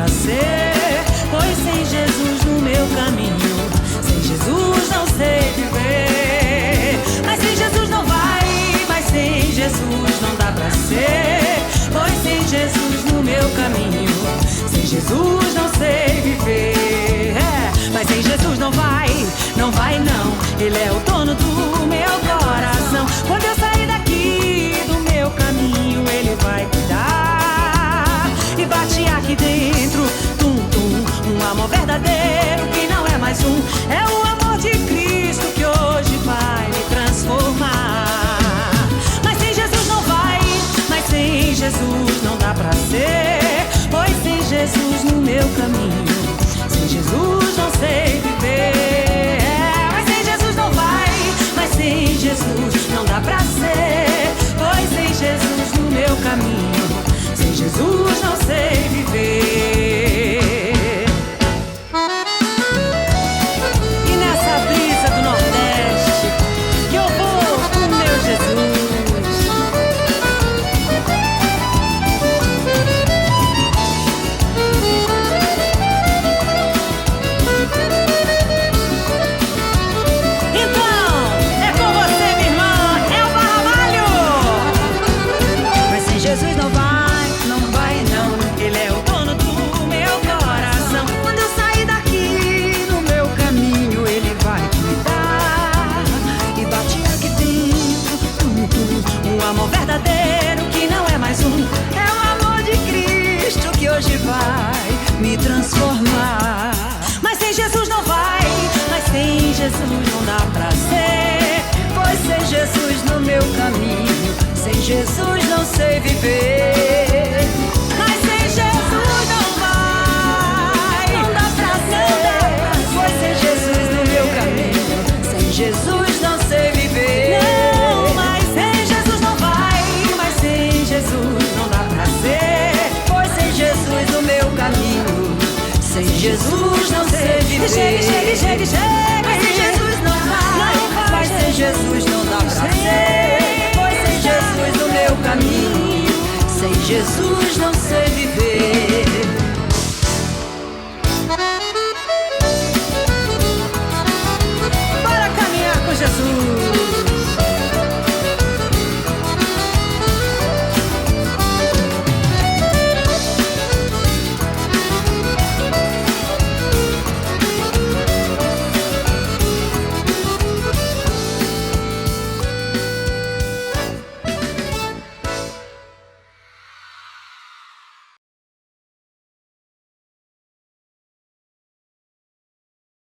pra ser. Pois sem Jesus no meu caminho, sem Jesus não sei viver. Mas sem Jesus não vai, mas sem Jesus não dá pra ser. Pois sem Jesus no meu caminho, sem Jesus não sei viver. Mas sem Jesus não vai, não vai não. Ele é o dono do meu coração. Quando eu sair daqui do meu caminho, Ele vai cuidar. E bate aqui dentro, tum, tum, um amor verdadeiro que não é mais um. É o amor de Cristo que hoje vai me transformar. Mas sem Jesus não vai, mas sem Jesus não dá pra ser. Pois sem Jesus no meu caminho, sem Jesus não sei viver. Mas sem Jesus não vai, mas sem Jesus não dá pra ser. Pois sem Jesus no meu caminho, sem Jesus não sei viver. E nessa brisa do Nordeste que eu vou com meu Jesus. Jesus não vai, não vai não. Ele é o dono do meu coração. Quando eu sair daqui no meu caminho, Ele vai cuidar. E bate aqui dentro, tum, tum, um amor verdadeiro que não é mais um. É o amor de Cristo que hoje vai me transformar. Mas sem Jesus não vai, mas sem Jesus não dá pra ser. Pois sem Jesus no meu caminho, sem Jesus não sei viver. Mas sem Jesus não vai, não dá pra ser. Pois sem Jesus no meu caminho, sem Jesus não sei viver. Não, mas sem Jesus não vai, mas sem Jesus não dá pra ser. Pois sem Jesus no meu caminho, sem Jesus não sei viver. Chega. Mas sem Jesus não vai, mas sem Jesus não dá pra ser. Jesus no meu caminho, sem Jesus não sei viver.